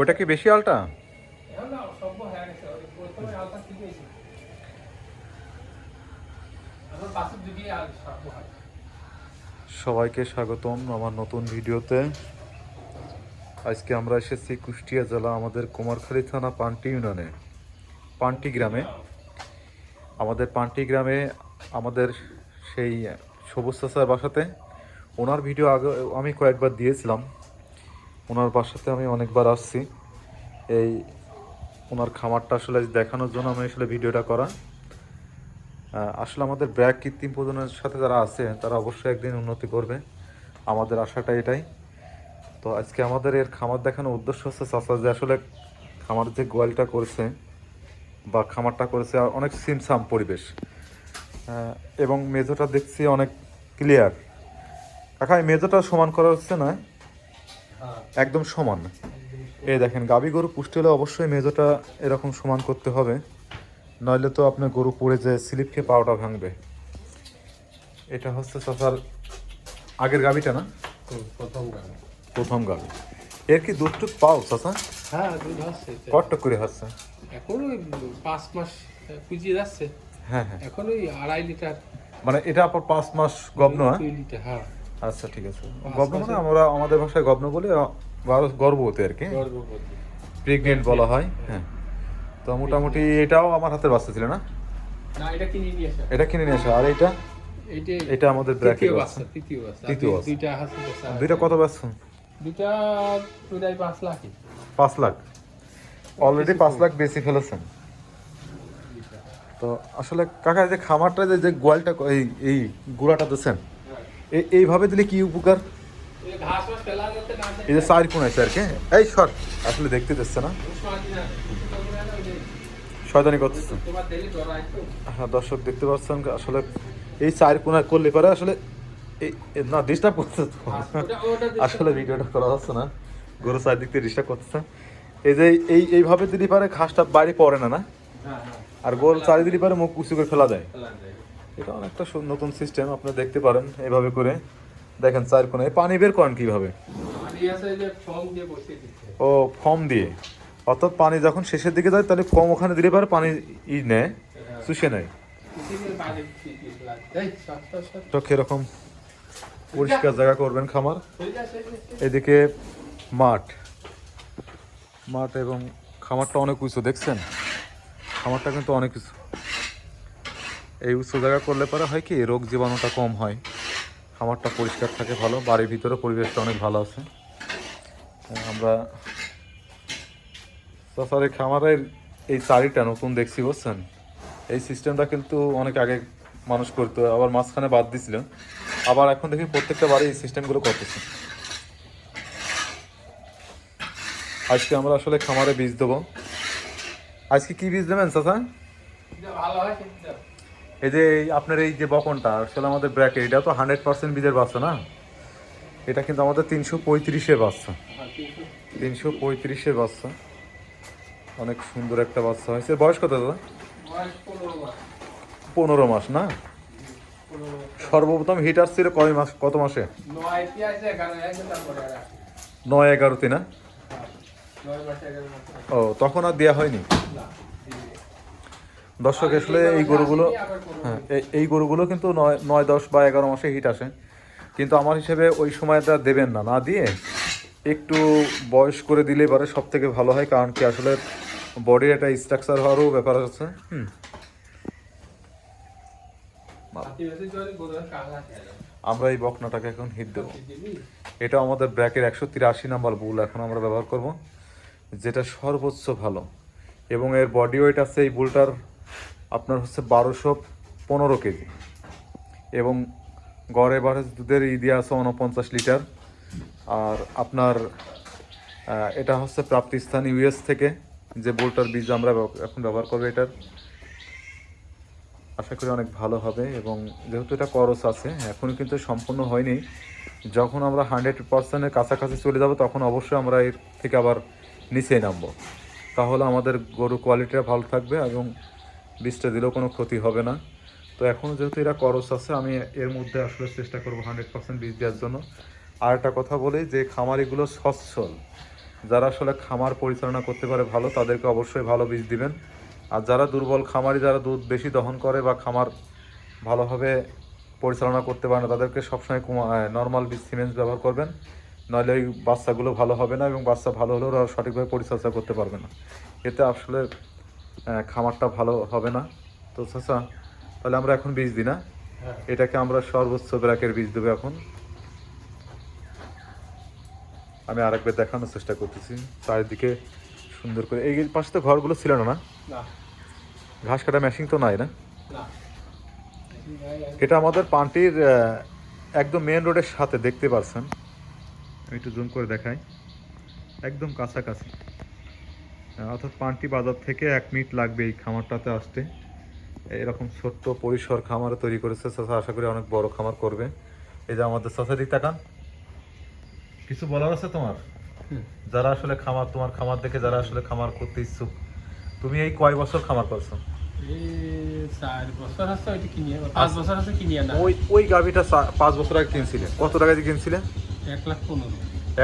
ওটা কি বেশি আলটা? সবাইকে স্বাগতম আমার নতুন ভিডিওতে। আজকে আমরা এসেছি কুষ্টিয়া জেলা আমাদের কুমারখালী থানা পান্টি ইউনিয়নে পান্টি গ্রামে। আমাদের পান্টি গ্রামে আমাদের সেই সবুজ চাচার বাসাতে ওনার ভিডিও আগে আমি কয়েকবার দিয়েছিলাম। ওনার বাসাতে আমি অনেকবার আসছি। এই ওনার খামারটা আসলে দেখানোর জন্য আমি আসলে ভিডিওটা করা। আসলে আমাদের ব্র্যাক কৃত্রিম প্রজননের সাথে যারা আছে তারা অবশ্যই একদিন উন্নতি করবে, আমাদের আশাটা এটাই। তো আজকে আমাদের এর খামার দেখানোর উদ্দেশ্য হচ্ছে চাচা যে আসলে খামার যে গোয়ালটা করেছে বা খামারটা করেছে অনেক সিমসাম পরিবেশ, এবং মেজোটা দেখছি অনেক ক্লিয়ার। কাকা এই মেজোটা সমান করা হচ্ছে না, একদম সমান। এই দেখেন গাভী গরু পুষ্টি হলে অবশ্যই মেজোটা এরকম সমান করতে হবে, নইলে তো আপনার গরু পড়ে যে স্লিপ খেয়ে পাওয়াটা ভাঙবে। এটা হচ্ছে চাচার আগের গাভীটা না? প্রথম গাভী। এর কি দুধটুক পাও চাচা? হ্যাঁ, দুধ হচ্ছে। কটটক করে হচ্ছে? এখন ওই 5 মাস কুজিয়ে যাচ্ছে। হ্যাঁ হ্যাঁ, এখন ওই 2.5 লিটার। মানে এটা আপনার 5 মাস গব্ন? 2 লিটার, হ্যাঁ। আচ্ছা ঠিক আছে। গব্ন মানে আমরা আমাদের ভাষায় গব্ন বলি, গর্ভবতী আর কি, গর্ভবতী, প্রেগনেন্ট বলা হয়। হ্যাঁ, তো মোটামুটি এটাও আমার হাতের বাচ্চা ছিল না? না, এটা কিনে নিয়ে আসা। এটা কিনে নিয়ে আসা। আর এটা এটা আমাদের ব্র্যাকেট বাচ্চা, তৃতীয় বাচ্চা। তৃতীয় বাচ্চা। দুইটা আছে বাচ্চা। দুইটা কত বাচ্চা? দুইটা প্রায় 5 লাখ। 5 লাখ অলরেডি 5 লাখ বেশি ফেলেছেন। তো আসলে কাকা যে খামারটা যে গোয়ালটা এই গুঁড়াটা দিচ্ছেন, এইভাবে দিলে কি উপকার? এই যে 4 কোণ আছে আর কি, এই সর আসলে দেখতে দিচ্ছে না, শয়তানি করতেছে। হ্যাঁ দর্শক দেখতে পাচ্ছেন আসলে এই 4 কোণা করলে পরে আসলে না ডিস্টার্ব করতেছে তো। আসলে ভিডিওটা করা যাচ্ছে না, গরু চারদিক থেকে ডিস্টার্ব করতেছে। এই যে এইভাবে দিলে পারে ঘাসটা বাইরে পড়ে না, আর গোল চারিদিকে পারে মুখ উঁচু করে ফেলা যায়। এটা অনেকটা নতুন সিস্টেম, আপনারা দেখতে পারেন। এইভাবে করে দেখেন 4 কোণায় পানি বের করেন কিভাবে? ও ফর্ম দিয়ে, অর্থাৎ পানি যখন শেষের দিকে যায় তাহলে ফর্ম ওখানে দিলে পারে পানি নেয়, শুষে নেয়। তো কিরকম পরিষ্কার জায়গা করবেন খামার। এদিকে মাঠ এবং খামারটা অনেক উঁচু, দেখছেন খামারটা কিন্তু অনেক উঁচু। এই উঁচু জায়গা করলে পরে হয় কি রোগ জীবাণুটা কম হয়, খামারটা পরিষ্কার থাকে ভালো, বাড়ির ভিতরে পরিবেশটা অনেক ভালো আছে। আমরা তাছাড়া খামারের এই চারিটা নতুন দেখছি বুঝছেন। এই সিস্টেমটা কিন্তু অনেক আগে মানুষ করতো, আবার মাঝখানে বাদ দিছিল, আবার এখন দেখি প্রত্যেকটা বাড়ি এই সিস্টেমগুলো করতেছে। আজকে আমরা আসলে খামারে বীজ দেবো। আজকে কি বীজ দেবেন চাচা? এই যে আপনার এই যে বকনটা আসলে আমাদের ব্র্যাকেট, এটা তো 100% বীজের বাচ্চা না, এটা কিন্তু আমাদের 335-এর বাচ্চা। 335-এর বাচ্চা, অনেক সুন্দর একটা বাচ্চা হয়েছে। বয়স কত দাদা? 15 মাস না? সর্বপ্রথম হিট আসছিল কত মাসে? 9-11-তে না? ও তখন আর দেওয়া হয়নি। দর্শক আসলে এই গরুগুলো, হ্যাঁ এই গরুগুলো কিন্তু 9, 10 বা 11 মাসে হিট আসে, কিন্তু আমার হিসেবে ওই সময়টা দেবেন না, না দিয়ে একটু বয়স করে দিলে পরে সব থেকে ভালো হয়। কারণ কি আসলে বডির একটা স্ট্রাকচার হওয়ারও ব্যাপার আছে। আমরা এই বকনাটাকে এখন হিট দেবো। এটা আমাদের ব্র্যাকের 183 নাম্বার বুল এখন আমরা ব্যবহার করব, যেটা সর্বোচ্চ ভালো, এবং এর বডি ওয়েট আছে এই বুলটার আপনার হচ্ছে 1215 কেজি, এবং গড়ে এভারেজ দুধের দেওয়া আছে 49 লিটার। আর আপনার এটা হচ্ছে প্রাপ্তিস্থান ইউএস থেকে, যে বুলটার বীজ আমরা এখন ব্যবহার করবো, এটার আশা করি অনেক ভালো হবে। এবং যেহেতু এটা করস আছে, এখনও কিন্তু সম্পূর্ণ হয়নি, যখন আমরা 100%-এর কাছাকাছি চলে যাব তখন অবশ্যই আমরা এর থেকে আবার নিচে নামবো, তাহলে আমাদের গরু কোয়ালিটিটা ভালো থাকবে এবং বীজটা দিলেও কোনো ক্ষতি হবে না। তো এখনও যেহেতু এরা করস আছে, আমি এর মধ্যে আসলে চেষ্টা করবো 100% বীজ দেওয়ার জন্য। আর একটা কথা বলি যে খামারিগুলো সচ্ছল, যারা আসলে খামার পরিচালনা করতে পারে ভালো, তাদেরকে অবশ্যই ভালো বীজ দিবেন। আর যারা দুর্বল খামারি, যারা দুধ বেশি দহন করে বা খামার ভালোভাবে পরিচালনা করতে পারে না, তাদেরকে সবসময় নর্মাল বীজ সিমেন্স ব্যবহার করবেন, নইলে ওই বাচ্চাগুলো ভালো হবে না এবং বাচ্চা ভালো হলেও ওরা সঠিকভাবে পরিচর্যা করতে পারবে না। এতে আসলে খামারটা ভালো হবে না। তো চাচা, তাহলে আমরা এখন বীজ দিই না? হ্যাঁ। এটাকে আমরা সর্বোচ্চ ব্র্যাকের বীজ দেবো এখন। আমি আরেকবার দেখানোর চেষ্টা করতেছি চারিদিকে সুন্দর করে। এই পাশে তো ঘরগুলো ছিল না, না? না ঘাস কাটা মেশিন তো নাই, না? না এটা আমাদের পান্টির একদম মেন রোডের সাথে, দেখতে পাচ্ছেন। আমি একটু জুম করে দেখাই, একদম কাছাকাছি। অর্থাৎ পান্টি বাজার থেকে 1 মিনিট লাগবে এই খামারটাতে আসতে। এরকম ছোট্ট পরিসর খামারে তৈরি করেছে চাচা, আশা করি অনেক বড় খামার করবে। এই যে আমাদের চাচা, দিক তাকান। কিছু বলার আছে তোমার? যারা আসলে খামার, তোমার খামার দেখে যারা আসলে খামার করতে ইচ্ছুক, তুমি এই কয় বছর খামার করছো? এই 4 বছর হচ্ছে ওইটা কিনিয়ে, 5 বছর হচ্ছে কিনিয়ে না। ওই গাভিটা 5 বছর আগে কিনছিলে, কত টাকা দিয়ে কিনছিলে? 1,15,000।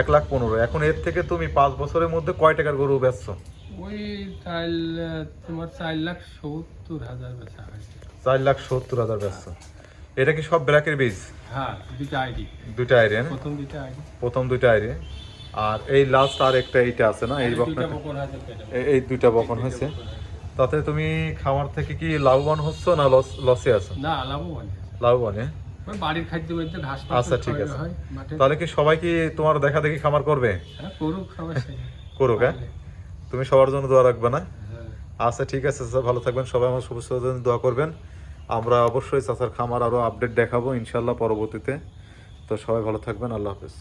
1,15,000। এখন এর থেকে তুমি 5 বছরের মধ্যে কয় টাকার গরু বেচছো? ওই তাহলে তোমার 4,70,000 বেচা হয়েছে। 4,70,000 বেচছো। এটা কি সব ব্র্যাকের বীজ? হ্যাঁ, দুইটা আইডি। দুইটা আইডিয়া না? প্রথম দুইটা আইডি। প্রথম দুইটা আইডিয়া। আর এই লাস্ট আর একটা এইটা আছে না, এই দুইটা বকনাটা? বকন হয়েছে পেটে। এই দুইটা বকন হয়েছে। তাতে তুমি খামার থেকে কি লাভবান হচ্ছ না লসে আছো? না, লাভবান। লাভবান, হ্যাঁ? ওই বাড়ির খাদ্য বলতে ঘাস আচ্ছা, ঠিক আছে। হয় মাঠে। তাহলে কি সবাই কি তোমার দেখা দেখি খামার করবে? হ্যাঁ, করুক সমস্যা নেই। করুক, হ্যাঁ? তুমি সবার জন্য দোয়া রাখবে না? হ্যাঁ। আচ্ছা, ঠিক আছে স্যার, ভালো থাকবেন সবাই, আমার সুস্থতার জন্য দোয়া করবেন। আমরা অবশ্যই চাচার খামার আরও আপডেট দেখাবো ইনশাল্লাহ পরবর্তীতে। তো সবাই ভালো থাকবেন, আল্লাহ হাফেজ।